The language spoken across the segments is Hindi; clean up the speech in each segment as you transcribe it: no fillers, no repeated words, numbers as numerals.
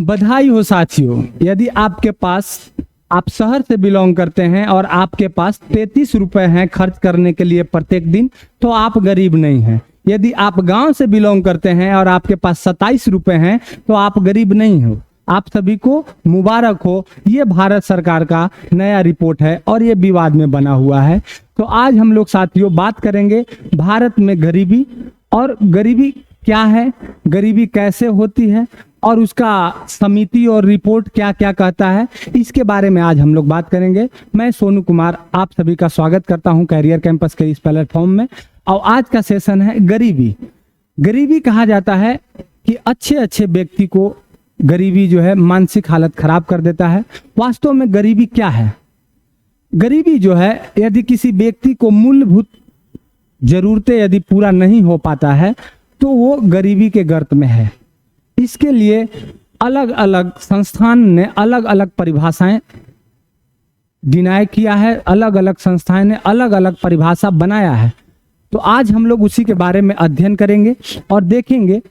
बधाई हो साथियों, यदि आपके पास आप शहर से बिलोंग करते हैं और आपके पास 33 रुपए हैं खर्च करने के लिए प्रत्येक दिन, तो आप गरीब नहीं हैं। यदि आप गांव से बिलोंग करते हैं और आपके पास 27 रुपए हैं, तो आप गरीब नहीं हो। आप सभी को मुबारक हो। ये भारत सरकार का नया रिपोर्ट है और ये विवाद में बना हुआ है। तो आज हम लोग साथियों बात करेंगे भारत में गरीबी, और गरीबी क्या है, गरीबी कैसे होती है, और उसका समिति और रिपोर्ट क्या क्या कहता है, इसके बारे में आज हम लोग बात करेंगे। मैं सोनू कुमार आप सभी का स्वागत करता हूं कैरियर कैंपस के इस प्लेटफॉर्म में। और आज का सेशन है गरीबी। गरीबी कहा जाता है कि अच्छे व्यक्ति को गरीबी जो है मानसिक हालत खराब कर देता है। वास्तव में गरीबी क्या है? गरीबी जो है, यदि किसी व्यक्ति को मूलभूत जरूरतें यदि पूरा नहीं हो पाता है, तो वो गरीबी के गर्त में है। इसके लिए अलग अलग संस्थान ने अलग अलग परिभाषाएं डिनाई किया है, अलग अलग संस्थाएं ने अलग अलग परिभाषा बनाया है। तो आज हम लोग उसी के बारे में अध्ययन करेंगे और देखेंगे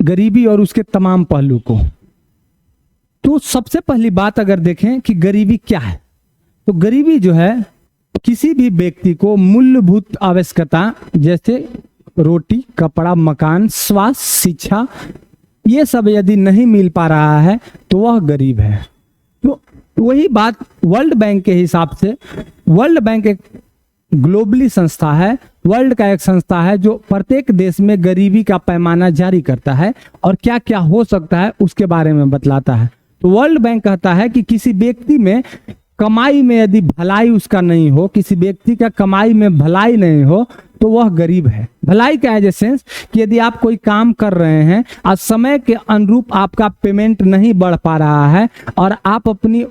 गरीबी और उसके तमाम पहलू को। तो सबसे पहली बात अगर देखें कि गरीबी क्या है, तो गरीबी जो है किसी भी व्यक्ति को मूलभूत आवश्यकता जैसे रोटी, कपड़ा, मकान, स्वास्थ्य, शिक्षा, ये सब यदि नहीं मिल पा रहा है तो वह गरीब है। तो वही बात वर्ल्ड बैंक के हिसाब से, वर्ल्ड बैंक एक ग्लोबली संस्था है, वर्ल्ड का एक संस्था है जो प्रत्येक देश में गरीबी का पैमाना जारी करता है और क्या क्या हो सकता है उसके बारे में बतलाता है। तो वर्ल्ड बैंक कहता है कि किसी व्यक्ति में कमाई में यदि भलाई उसका नहीं हो, किसी व्यक्ति का कमाई में भलाई नहीं हो, तो वह गरीब है। भलाई का एज ए सेंस कि यदि आप कोई काम कर रहे हैं और समय के अनुरूप आपका पेमेंट नहीं बढ़ पा रहा है और आप अपनी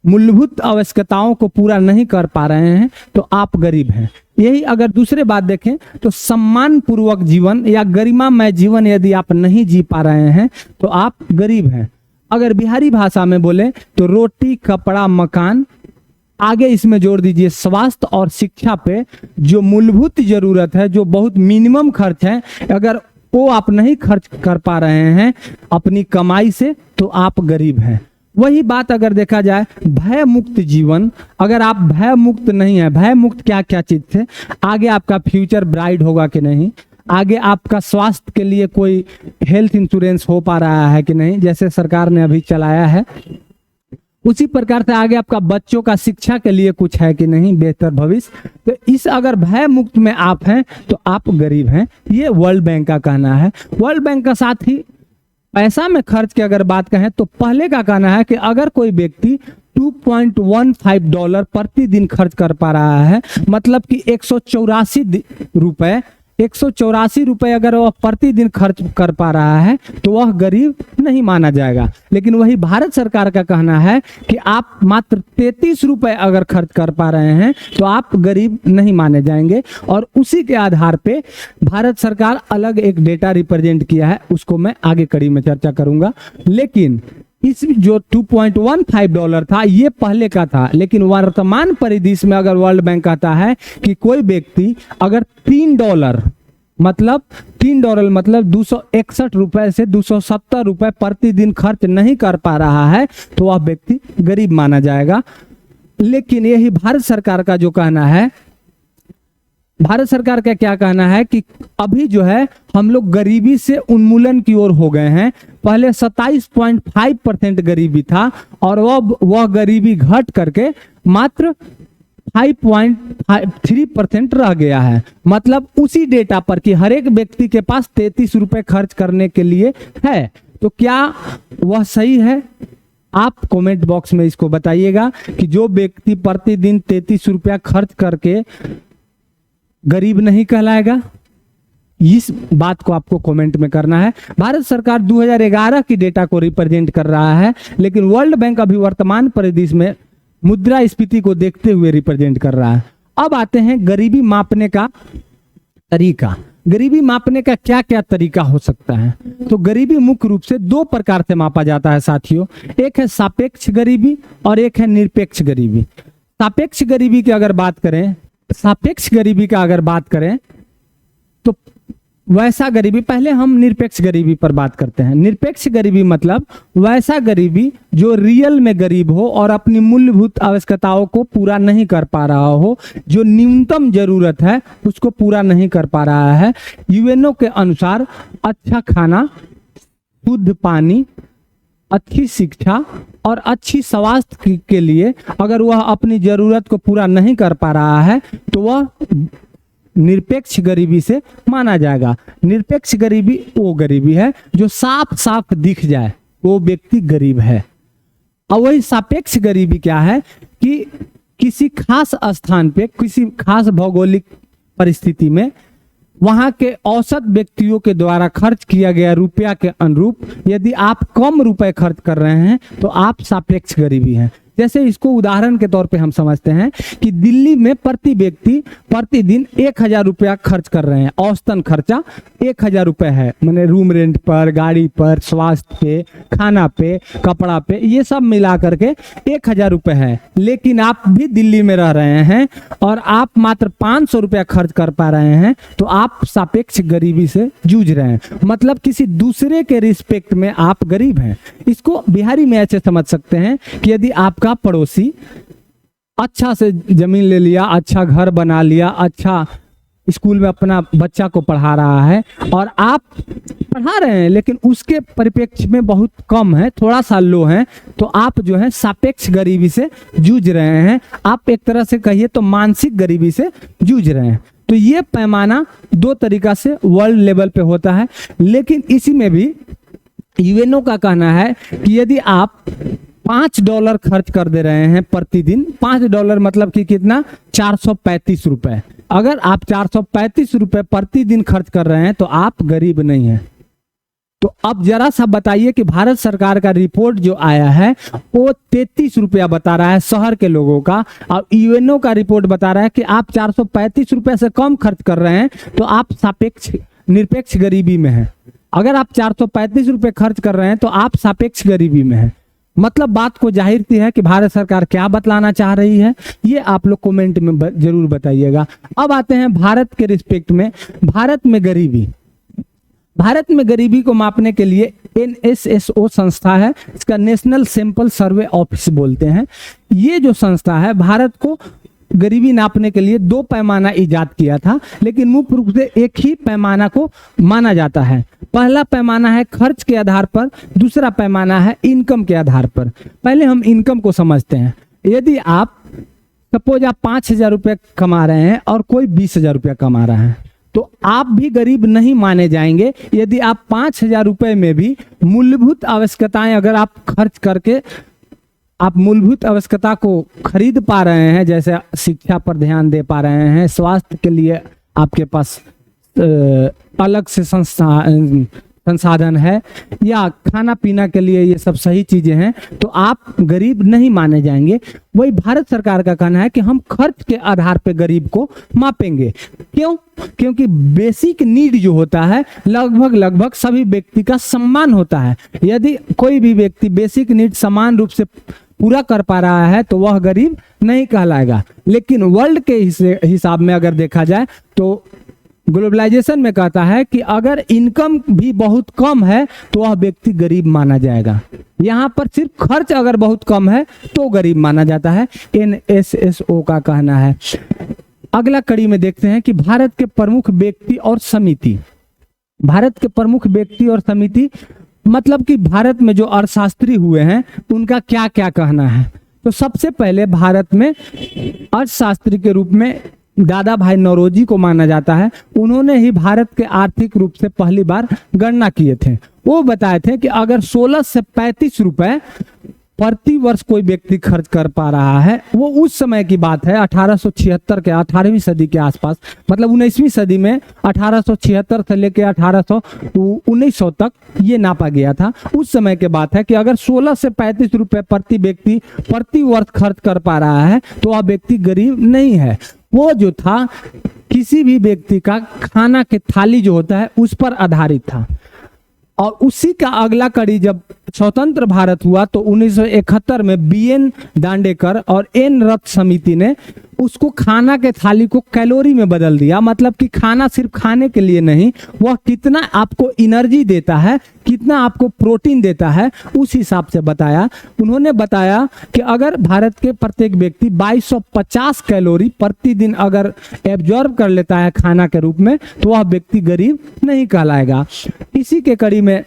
मूलभूत आवश्यकताओं को पूरा नहीं कर पा रहे हैं, तो आप गरीब हैं। यही अगर दूसरे बात देखें तो सम्मान पूर्वक जीवन या गरिमामय जीवन यदि आप नहीं जी पा रहे हैं, तो आप गरीब हैं। अगर बिहारी भाषा में बोले तो रोटी, कपड़ा, मकान, आगे इसमें जोड़ दीजिए स्वास्थ्य और शिक्षा पे, जो मूलभूत जरूरत है, जो बहुत मिनिमम खर्च है, अगर वो आप नहीं खर्च कर पा रहे हैं अपनी कमाई से, तो आप गरीब हैं। वही बात अगर देखा जाए भय मुक्त जीवन, अगर आप भय मुक्त नहीं है, भय मुक्त क्या क्या चीज थे, आगे आपका फ्यूचर ब्राइट होगा कि नहीं, आगे आपका स्वास्थ्य के लिए कोई हेल्थ इंश्योरेंस हो पा रहा है कि नहीं, जैसे सरकार ने अभी चलाया है, उसी प्रकार से आगे आपका बच्चों का शिक्षा के लिए कुछ है कि नहीं, बेहतर भविष्य। तो इस अगर भय मुक्त में आप हैं तो आप गरीब हैं। ये वर्ल्ड बैंक का कहना है। वर्ल्ड बैंक का साथ ही पैसा में खर्च की अगर बात कहें तो पहले का कहना है कि अगर कोई व्यक्ति $2.15 प्रतिदिन खर्च कर पा रहा है, मतलब कि 184 रुपए अगर वह प्रतिदिन खर्च कर पा रहा है, तो वह गरीब नहीं माना जाएगा। लेकिन वही भारत सरकार का कहना है कि आप मात्र 33 रुपए अगर खर्च कर पा रहे हैं तो आप गरीब नहीं माने जाएंगे। और उसी के आधार पे भारत सरकार अलग एक डेटा रिप्रेजेंट किया है, उसको मैं आगे कड़ी में चर्चा करूंगा। लेकिन इस जो $2.15 था ये पहले का था, लेकिन वर्तमान परिदृश्य में अगर वर्ल्ड बैंक कहता है कि कोई व्यक्ति अगर $3 मतलब $261 रुपए से 270 रुपए प्रतिदिन खर्च नहीं कर पा रहा है, तो वह व्यक्ति गरीब माना जाएगा। लेकिन यही भारत सरकार का जो कहना है, भारत सरकार का क्या कहना है कि अभी जो है हम लोग गरीबी से उन्मूलन की ओर हो गए हैं। पहले 27.5% गरीबी था और वह गरीबी घट करके मात्र 5.3% रह गया है। मतलब उसी डेटा पर कि हर एक व्यक्ति के पास 33 रुपए खर्च करने के लिए है। तो क्या वह सही है? आप कमेंट बॉक्स में इसको बताइएगा कि जो व्यक्ति प्रतिदिन 33 रुपया खर्च करके गरीब नहीं कहलाएगा। इस बात को आपको कमेंट में करना है। भारत सरकार 2011 की डेटा को रिप्रेजेंट कर रहा है, लेकिन वर्ल्ड बैंक अभी वर्तमान परिदृश्य में मुद्रास्फीति को देखते हुए रिप्रेजेंट कर रहा है। अब आते हैं गरीबी मापने का तरीका। गरीबी मापने का क्या क्या तरीका हो सकता है? तो गरीबी मुख्य रूप से दो प्रकार से मापा जाता है साथियों। एक है सापेक्ष गरीबी और एक है निरपेक्ष गरीबी। सापेक्ष गरीबी की अगर बात करें, सापेक्ष गरीबी का अगर बात करें तो वैसा गरीबी, पहले हम निरपेक्ष गरीबी पर बात करते हैं। निरपेक्ष गरीबी मतलब वैसा गरीबी जो रियल में गरीब हो और अपनी मूलभूत आवश्यकताओं को पूरा नहीं कर पा रहा हो, जो न्यूनतम जरूरत है उसको पूरा नहीं कर पा रहा है। यूएनओ के अनुसार अच्छा खाना, शुद्ध पानी, अच्छी शिक्षा और अच्छी स्वास्थ्य के लिए अगर वह अपनी जरूरत को पूरा नहीं कर पा रहा है तो वह निरपेक्ष गरीबी से माना जाएगा। निरपेक्ष गरीबी वो गरीबी है जो साफ साफ दिख जाए वो व्यक्ति गरीब है। और वही सापेक्ष गरीबी क्या है कि किसी खास स्थान पे, किसी खास भौगोलिक परिस्थिति में वहां के औसत व्यक्तियों के द्वारा खर्च किया गया रुपया के अनुरूप यदि आप कम रुपए खर्च कर रहे हैं तो आप सापेक्ष गरीबी हैं। जैसे इसको उदाहरण के तौर पे हम समझते हैं कि दिल्ली में प्रति व्यक्ति प्रतिदिन 1000 रुपया खर्च कर रहे हैं। औसतन खर्चा 1000 रुपये है, मैंने रूम रेंट पर, गाड़ी पर, स्वास्थ्य पे, खाना पे, कपड़ा पे, ये सब मिला करके 1000 रुपये है। लेकिन आप भी दिल्ली में रह रहे हैं और आप मात्र 500 रुपया खर्च कर पा रहे हैं तो आप सापेक्ष गरीबी से जूझ रहे हैं। मतलब किसी दूसरे के रिस्पेक्ट में आप गरीब हैं। इसको बिहारी में ऐसे समझ सकते हैं कि यदि आपका पड़ोसी अच्छा से जमीन ले लिया, अच्छा घर बना लिया, अच्छा स्कूल में अपना बच्चा को पढ़ा रहा है और आप पढ़ा रहे हैं लेकिन उसके परिप्रेक्ष्य में बहुत कम है, थोड़ा सा लो है, तो आप जो है सापेक्ष गरीबी से जूझ रहे हैं। आप एक तरह से कहिए तो मानसिक गरीबी से जूझ रहे हैं। तो ये पैमाना दो तरीका से वर्ल्ड लेवल पे होता है। लेकिन इसी में भी यूएनओ का कहना है कि यदि आप $5 खर्च कर दे रहे हैं प्रतिदिन, $5 मतलब कि कितना, 435 रुपए। अगर आप 435 रुपए प्रतिदिन खर्च कर रहे हैं तो आप गरीब नहीं हैं। तो अब जरा सा बताइए कि भारत सरकार का रिपोर्ट जो आया है वो 33 रुपया बता रहा है शहर के लोगों का, और यूएनओ का रिपोर्ट बता रहा है कि आप 435 रुपये से कम खर्च कर रहे हैं तो आप सापेक्ष निरपेक्ष गरीबी में हैं। अगर आप 435 रुपये खर्च कर रहे हैं तो आप सापेक्ष गरीबी में हैं। मतलब बात को जाहिर सी है कि भारत सरकार क्या बतलाना चाह रही है, ये आप लोग कमेंट में जरूर बताइएगा। अब आते हैं भारत के रिस्पेक्ट में। भारत में गरीबी को मापने के लिए NSSO संस्था है, इसका नेशनल सैंपल सर्वे ऑफिस बोलते हैं। ये जो संस्था है भारत को गरीबी नापने के लिए 2 पैमाना इजाद किया था, लेकिन मुख्य रूप से एक ही पैमाना को माना जाता है। पहला पैमाना है खर्च के आधार पर, दूसरा पैमाना है इनकम के आधार पर। पहले हम इनकम को समझते हैं। यदि आप सपोज आप 5000 रुपये कमा रहे हैं और कोई 20000 रुपया कमा रहा है तो आप भी गरीब नहीं माने जाएंगे यदि आप 5000 रुपये में भी मूलभूत आवश्यकताएं अगर आप खर्च करके आप मूलभूत आवश्यकता को खरीद पा रहे हैं, जैसे शिक्षा पर ध्यान दे पा रहे हैं, स्वास्थ्य के लिए आपके पास अलग से संसाधन है, या खाना पीना के लिए ये सब सही चीजें हैं, तो आप गरीब नहीं माने जाएंगे। वही भारत सरकार का कहना है कि हम खर्च के आधार पे गरीब को मापेंगे। क्यों? क्योंकि बेसिक नीड जो होता है लगभग सभी व्यक्ति का समान होता है। यदि कोई भी व्यक्ति बेसिक नीड समान रूप से पूरा कर पा रहा है तो वह गरीब नहीं कहलाएगा। लेकिन वर्ल्ड के हिसाब में अगर देखा जाए तो ग्लोबलाइजेशन में कहता है कि अगर इनकम भी बहुत कम है तो वह व्यक्ति गरीब माना जाएगा। यहाँ पर सिर्फ खर्च अगर बहुत कम है तो गरीब माना जाता है, NSSO का कहना है। अगला कड़ी में देखते हैं कि भारत के प्रमुख व्यक्ति और समिति। भारत के प्रमुख व्यक्ति और समिति मतलब कि भारत में जो अर्थशास्त्री हुए हैं उनका क्या क्या कहना है। तो सबसे पहले भारत में अर्थशास्त्री के रूप में दादा भाई नौरोजी को माना जाता है। उन्होंने ही भारत के आर्थिक रूप से पहली बार गणना किए थे। वो बताए थे कि अगर 16 से 35 रुपए प्रति वर्ष कोई व्यक्ति खर्च कर पा रहा है, वो उस समय की बात है 1876 के 18वीं सदी के आसपास, मतलब 19वीं सदी में 1876 से लेकर 1900 तक ये नापा गया था। उस समय के बात है कि अगर 16 से 35 रुपए प्रति व्यक्ति प्रति वर्ष खर्च कर पा रहा है तो वह व्यक्ति गरीब नहीं है। वो जो था किसी भी व्यक्ति का खाना के थाली जो होता है उस पर आधारित था। और उसी का अगला कड़ी जब स्वतंत्र भारत हुआ तो 1971 में BN दांडेकर और N रथ समिति ने उसको खाना के थाली को कैलोरी में बदल दिया, मतलब कि खाना सिर्फ खाने के लिए नहीं, वह कितना आपको एनर्जी देता है, कितना आपको प्रोटीन देता है, उस हिसाब से बताया। उन्होंने बताया कि अगर भारत के प्रत्येक व्यक्ति 2250 कैलोरी प्रतिदिन अगर एब्जॉर्ब कर लेता है खाना के रूप में, तो वह व्यक्ति गरीब नहीं कहलाएगा। इसी के कड़ी में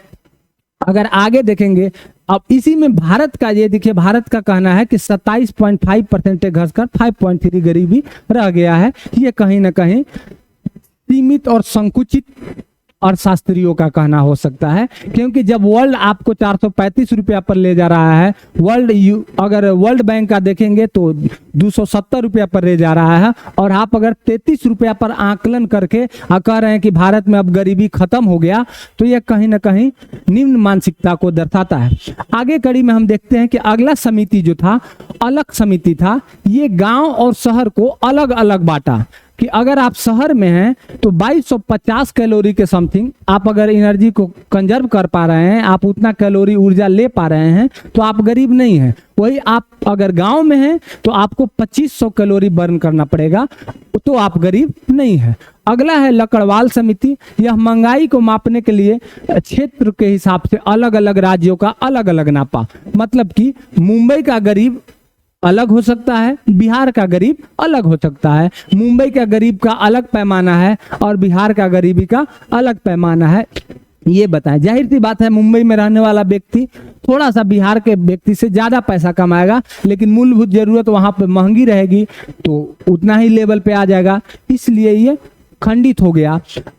अगर आगे देखेंगे, अब इसी में भारत का ये देखिए, भारत का कहना है कि 27.5% घसकर 5.3 गरीबी रह गया है। ये कहीं ना कहीं सीमित और संकुचित अर्थशास्त्रियों का कहना हो सकता है, क्योंकि जब वर्ल्ड आपको 435 रुपया पर ले जा रहा है, अगर वर्ल्ड बैंक का देखेंगे तो 270 रुपया पर ले जा रहा है, और आप अगर 33 रुपया पर आकलन करके कह रहे हैं कि भारत में अब गरीबी खत्म हो गया, तो यह कहीं ना कहीं निम्न मानसिकता को दर्शाता है। आगे कड़ी में हम देखते हैं कि अगला समिति जो था, अलग समिति था, ये गांव और शहर को अलग अलग बांटा कि अगर आप शहर में हैं तो 2250 कैलोरी के समथिंग आप अगर एनर्जी को कंजर्व कर पा रहे हैं, आप उतना कैलोरी ऊर्जा ले पा रहे हैं, तो आप गरीब नहीं हैं। वही आप अगर गांव में हैं तो आपको 2500 कैलोरी बर्न करना पड़ेगा, तो आप गरीब नहीं हैं। अगला है लकड़वाल समिति। यह महंगाई को मापने के लिए क्षेत्र के हिसाब से अलग अलग राज्यों का अलग अलग नापा, मतलब कि मुंबई का गरीब अलग हो सकता है, बिहार का गरीब अलग हो सकता है, मुंबई का गरीब का अलग पैमाना है और बिहार का गरीबी का अलग पैमाना है। ये बताएं, जाहिर सी बात है मुंबई में रहने वाला व्यक्ति थोड़ा सा बिहार के व्यक्ति से ज्यादा पैसा कमाएगा, लेकिन मूलभूत जरूरत वहां पे महंगी रहेगी तो उतना ही लेवल पे आ जाएगा, इसलिए ये खंडित हो गया।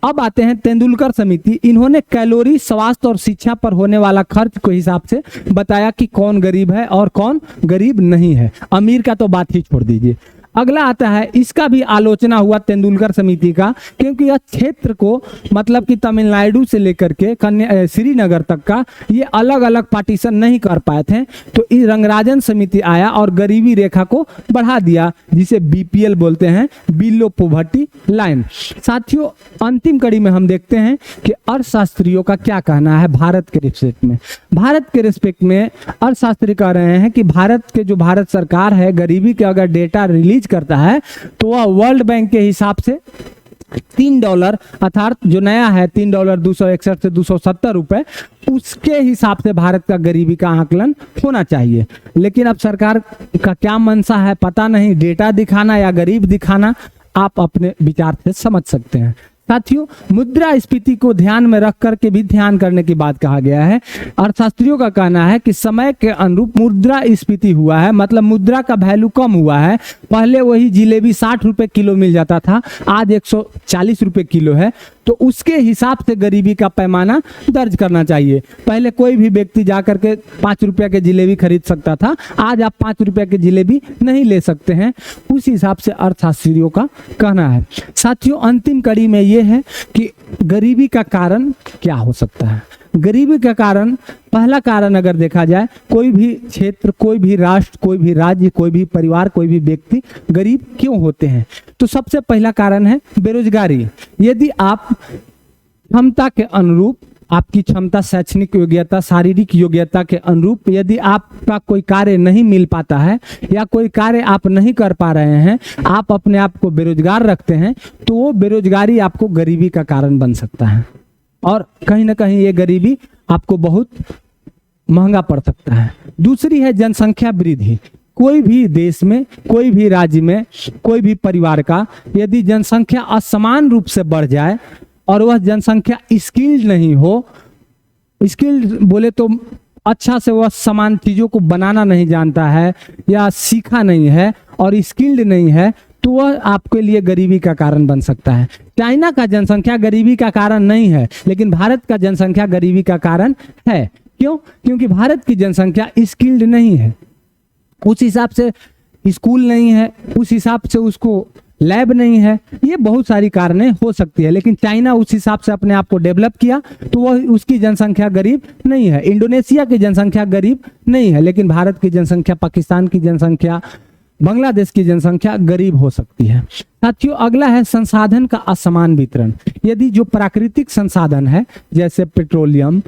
अब आते हैं तेंदुलकर समिति। इन्होंने कैलोरी, स्वास्थ्य और शिक्षा पर होने वाला खर्च के हिसाब से बताया कि कौन गरीब है और कौन गरीब नहीं है। अमीर का तो बात ही छोड़ दीजिए। अगला आता है, इसका भी आलोचना हुआ तेंदुलकर समिति का, क्योंकि यह क्षेत्र को मतलब कि तमिलनाडु से लेकर के श्रीनगर तक का ये अलग अलग पार्टीशन नहीं कर पाए थे, तो इस रंगराजन समिति आया और गरीबी रेखा को बढ़ा दिया, जिसे बीपीएल बोलते हैं, बिलो पॉवर्टी लाइन। साथियों, अंतिम कड़ी में हम देखते हैं कि अर्थशास्त्रियों का क्या कहना है भारत के रिस्पेक्ट में। भारत के रिस्पेक्ट में अर्थशास्त्री कह रहे हैं कि भारत सरकार है, गरीबी के अगर डेटा रिलीज करता है तो वह वर्ल्ड बैंक के हिसाब से $3 अर्थात जो नया है $3.261 से 270 रुपए, उसके हिसाब से भारत का गरीबी का आकलन होना चाहिए। लेकिन अब सरकार का क्या मंशा है पता नहीं, डेटा दिखाना या गरीब दिखाना, आप अपने विचार से समझ सकते हैं। साथियों, मुद्रास्फीति को ध्यान में रख करके भी ध्यान करने की बात कहा गया है। अर्थशास्त्रियों का कहना है कि समय के अनुरूप मुद्रास्फीति हुआ है, मतलब मुद्रा का वैल्यू कम हुआ है। पहले वही जिलेबी 60 रुपए किलो मिल जाता था, आज 140 रुपए किलो है, तो उसके हिसाब से गरीबी का पैमाना दर्ज करना चाहिए। पहले कोई भी व्यक्ति जाकर के 5 रुपया के जिलेबी खरीद सकता था, आज आप 5 रुपया के जिलेबी नहीं ले सकते हैं। उस हिसाब से अर्थशास्त्रियों का कहना है। साथियों, अंतिम कड़ी में ये है कि गरीबी का कारण क्या हो सकता है। गरीबी का कारण, पहला कारण अगर देखा जाए, कोई भी क्षेत्र, कोई भी राष्ट्र, कोई भी राज्य, कोई भी परिवार, कोई भी व्यक्ति गरीब क्यों होते हैं, तो सबसे पहला कारण है बेरोजगारी। यदि आप क्षमता के अनुरूप, आपकी क्षमता, शैक्षणिक योग्यता, शारीरिक योग्यता के अनुरूप यदि आपका कोई कार्य नहीं मिल पाता है या कोई कार्य आप नहीं कर पा रहे हैं, आप अपने आप को बेरोजगार रखते हैं, तो वो बेरोजगारी आपको गरीबी का कारण बन सकता है और कहीं ना कहीं ये गरीबी आपको बहुत महंगा पड़ सकता है। दूसरी है जनसंख्या वृद्धि। कोई भी देश में, कोई भी राज्य में, कोई भी परिवार का यदि जनसंख्या असमान रूप से बढ़ जाए और वह जनसंख्या स्किल्ड नहीं हो, स्किल्ड बोले तो अच्छा से वह समान चीजों को बनाना नहीं जानता है या सीखा नहीं है और स्किल्ड नहीं है, तो वह आपके लिए गरीबी का कारण बन सकता है। चाइना का जनसंख्या गरीबी का कारण नहीं है, लेकिन भारत का जनसंख्या गरीबी का कारण है। क्यों? क्योंकि भारत की जनसंख्या स्किल्ड नहीं है, उस हिसाब से स्कूल नहीं है, उस हिसाब से उसको लैब नहीं है, ये बहुत सारी कारणें हो सकती है। लेकिन चाइना उस हिसाब से अपने आप को डेवलप किया तो वह, उसकी जनसंख्या गरीब नहीं है। इंडोनेशिया की जनसंख्या गरीब नहीं है, लेकिन भारत की जनसंख्या, पाकिस्तान की जनसंख्या, बांग्लादेश की जनसंख्या गरीब हो सकती है। साथियों, अगला है संसाधन का असमान वितरण। यदि जो प्राकृतिक संसाधन है जैसे पेट्रोलियम,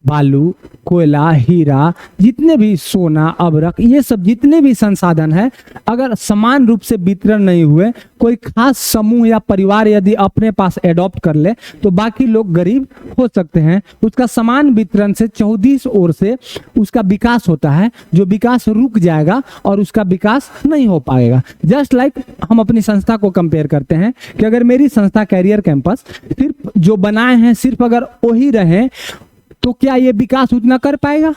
बालू, कोयला, हीरा, जितने भी सोना, अबरक, ये सब जितने भी संसाधन है, अगर समान रूप से वितरण नहीं हुए, कोई खास समूह या परिवार यदि अपने पास एडॉप्ट कर ले तो बाकी लोग गरीब हो सकते हैं। उसका समान वितरण से 14 ओर से उसका विकास होता है, जो विकास रुक जाएगा और उसका विकास नहीं हो पाएगा। जस्ट लाइक हम अपनी संस्था को कंपेयर करते हैं कि अगर मेरी संस्था कैरियर कैंपस सिर्फ जो बनाए हैं सिर्फ अगर वही रहे तो क्या ये विकास उतना कर पाएगा?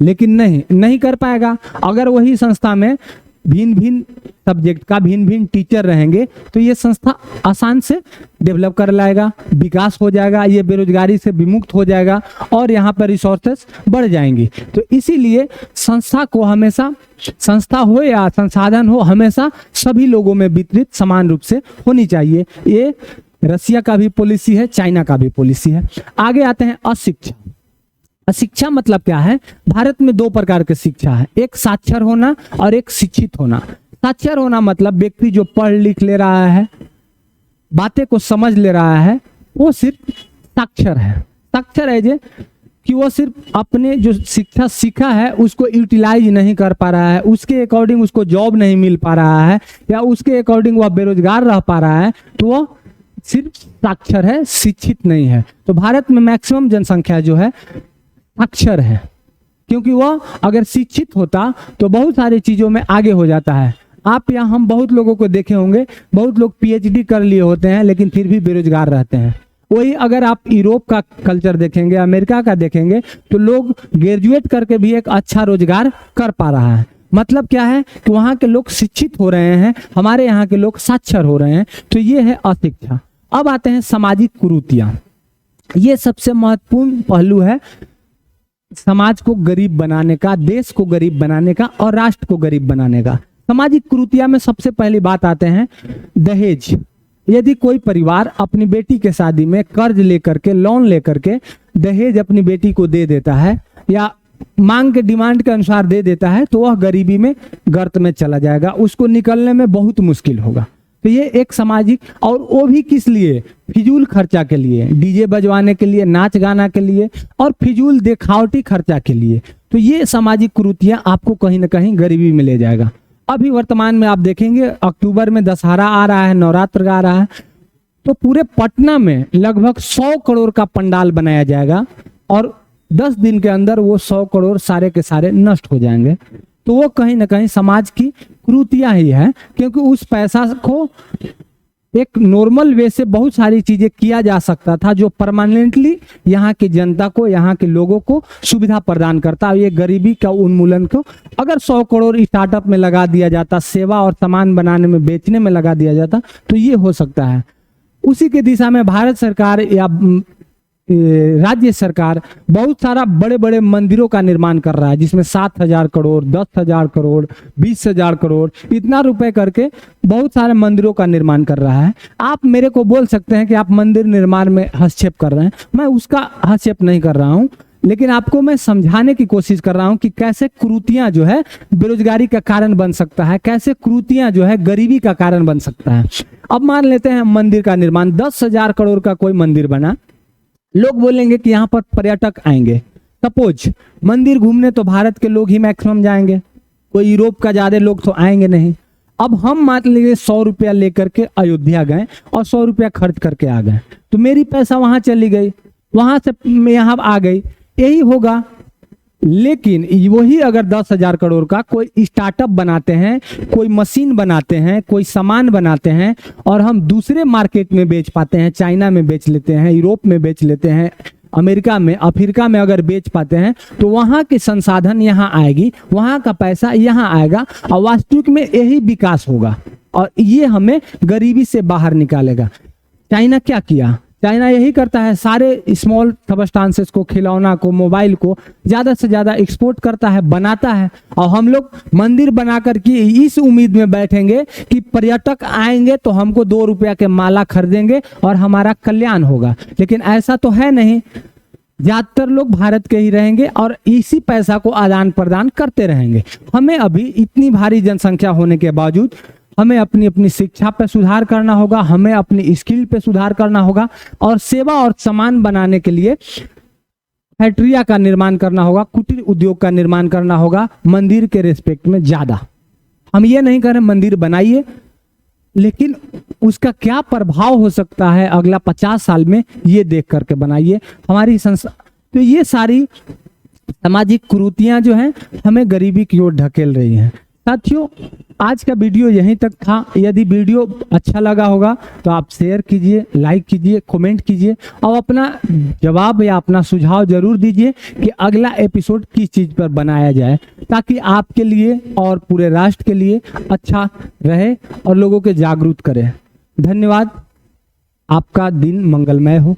लेकिन नहीं कर पाएगा। अगर वही संस्था में भिन्न भिन्न सब्जेक्ट का भिन्न भिन्न टीचर रहेंगे तो ये संस्था आसान से डेवलप कर लाएगा, विकास हो जाएगा, ये बेरोजगारी से विमुक्त हो जाएगा और यहाँ पर रिसोर्सेस बढ़ जाएंगी। तो इसीलिए संस्था को हमेशा, संस्था हो या संसाधन हो, हमेशा सभी लोगों में वितरित समान रूप से होनी चाहिए। ये रसिया का भी पॉलिसी है, चाइना का भी पॉलिसी है। आगे आते हैं अशिक्षा। अशिक्षा मतलब क्या है? भारत में दो प्रकार की शिक्षा है, एक साक्षर होना और एक शिक्षित होना। साक्षर होना मतलब व्यक्ति जो पढ़ लिख ले रहा है, बातें को समझ ले रहा है, वो सिर्फ साक्षर है। साक्षर है जे कि वो सिर्फ अपने जो शिक्षा सीखा है उसको यूटिलाइज नहीं कर पा रहा है, उसके अकॉर्डिंग उसको जॉब नहीं मिल पा रहा है या उसके अकॉर्डिंग वह बेरोजगार रह पा रहा है, तो वो सिर्फ साक्षर है, शिक्षित नहीं है। तो भारत में मैक्सिमम जनसंख्या जो है साक्षर है, क्योंकि वह अगर शिक्षित होता तो बहुत सारी चीजों में आगे हो जाता है। आप यहाँ हम बहुत लोगों को देखे होंगे, बहुत लोग पीएचडी कर लिए होते हैं लेकिन फिर भी बेरोजगार रहते हैं। वही अगर आप यूरोप का कल्चर देखेंगे, अमेरिका का देखेंगे, तो लोग ग्रेजुएट करके भी एक अच्छा रोजगार कर पा रहा है। मतलब क्या है कि वहाँ के लोग शिक्षित हो रहे हैं, हमारे यहाँ के लोग साक्षर हो रहे हैं। तो ये है अशिक्षा। अब आते हैं सामाजिक कुरीतियां। ये सबसे महत्वपूर्ण पहलू है समाज को गरीब बनाने का, देश को गरीब बनाने का और राष्ट्र को गरीब बनाने का। सामाजिक कुरीतियां में सबसे पहली बात आते हैं दहेज। यदि कोई परिवार अपनी बेटी के शादी में कर्ज लेकर के, लोन लेकर के दहेज अपनी बेटी को दे देता है या मांग के डिमांड के अनुसार दे देता है, तो वह गरीबी में, गर्त में चला जाएगा, उसको निकलने में बहुत मुश्किल होगा। तो ये एक सामाजिक, और वो भी किस लिए? फिजूल खर्चा के लिए, डीजे बजवाने के लिए, नाच गाना के लिए और फिजूल दिखावटी खर्चा के लिए। तो ये सामाजिक कुरीतियां आपको कहीं ना कहीं गरीबी में ले जाएगा। अभी वर्तमान में आप देखेंगे अक्टूबर में दशहरा आ रहा है, नवरात्र आ रहा है, तो पूरे पटना में लगभग 100 करोड़ का पंडाल बनाया जाएगा और 10 दिन के अंदर वो 100 करोड़ सारे के सारे नष्ट हो जाएंगे। तो वो कहीं ना कहीं समाज की कुरीतियां ही है, क्योंकि उस पैसा को एक नॉर्मल वे से बहुत सारी चीजें किया जा सकता था जो परमानेंटली यहाँ की जनता को, यहाँ के लोगों को सुविधा प्रदान करता। ये गरीबी का उन्मूलन को अगर 100 करोड़ स्टार्टअप में लगा दिया जाता, सेवा और सामान बनाने में, बेचने में लगा दिया जाता, तो ये हो सकता है। उसी के दिशा में भारत सरकार या राज्य सरकार बहुत सारा बड़े बड़े मंदिरों का निर्माण कर रहा है, जिसमें 7,000 करोड़, 10,000 करोड़, 20,000 करोड़ इतना रुपए करके बहुत सारे मंदिरों का निर्माण कर रहा है। आप मेरे को बोल सकते हैं कि आप मंदिर निर्माण में हस्तक्षेप कर रहे हैं, मैं उसका हस्तक्षेप नहीं कर रहा हूं, लेकिन आपको मैं समझाने की कोशिश कर रहा हूं कि कैसे कुरीतियां जो है बेरोजगारी का कारण बन सकता है, कैसे कुरीतियां जो है गरीबी का कारण बन सकता है। अब मान लेते हैं मंदिर का निर्माण, 10,000 करोड़ का कोई मंदिर बना, लोग बोलेंगे कि यहाँ पर पर्यटक आएंगे। सपोज मंदिर घूमने तो भारत के लोग ही मैक्सिमम जाएंगे, कोई यूरोप का ज्यादा लोग तो आएंगे नहीं। अब हम मान लीजिए 100 रुपया लेकर के अयोध्या गए और 100 रुपया खर्च करके आ गए, तो मेरी पैसा वहां चली गई, वहां से मैं यहाँ आ गई, यही होगा। लेकिन वही अगर 10,000 करोड़ का कोई स्टार्टअप बनाते हैं, कोई मशीन बनाते हैं, कोई सामान बनाते हैं और हम दूसरे मार्केट में बेच पाते हैं, चाइना में बेच लेते हैं, यूरोप में बेच लेते हैं, अमेरिका में, अफ्रीका में अगर बेच पाते हैं, तो वहां के संसाधन यहाँ आएगी, वहां का पैसा यहाँ आएगा और वास्तविक में यही विकास होगा और ये हमें गरीबी से बाहर निकालेगा। चाइना क्या किया? चाइना यही करता है, सारे स्मॉल सबस्टांसेस को, खिलौना को, मोबाइल को ज्यादा से ज्यादा एक्सपोर्ट करता है, बनाता है। और हम लोग मंदिर बनाकर के इस उम्मीद में बैठेंगे कि पर्यटक आएंगे तो हमको 2 रुपया के माला खरीदेंगे और हमारा कल्याण होगा, लेकिन ऐसा तो है नहीं। ज्यादातर लोग भारत के ही रहेंगे और इसी पैसा को आदान प्रदान करते रहेंगे। हमें अभी इतनी भारी जनसंख्या होने के बावजूद हमें अपनी अपनी शिक्षा पे सुधार करना होगा, हमें अपनी स्किल पे सुधार करना होगा और सेवा और सामान बनाने के लिए फैक्ट्रिया का निर्माण करना होगा, कुटीर उद्योग का निर्माण करना होगा, मंदिर के रिस्पेक्ट में ज्यादा। हम ये नहीं कह रहे मंदिर बनाइए, लेकिन उसका क्या प्रभाव हो सकता है अगला 50 साल में, ये देख करके बनाइए। हमारी संस्था तो ये सारी सामाजिक कुरीतियां जो हैं हमें गरीबी की ओर ढकेल रही हैं। साथियों, आज का वीडियो यहीं तक था। यदि वीडियो अच्छा लगा होगा तो आप शेयर कीजिए, लाइक कीजिए, कमेंट कीजिए और अपना जवाब या अपना सुझाव जरूर दीजिए कि अगला एपिसोड किस चीज़ पर बनाया जाए, ताकि आपके लिए और पूरे राष्ट्र के लिए अच्छा रहे और लोगों के जागरूक करे। धन्यवाद। आपका दिन मंगलमय हो।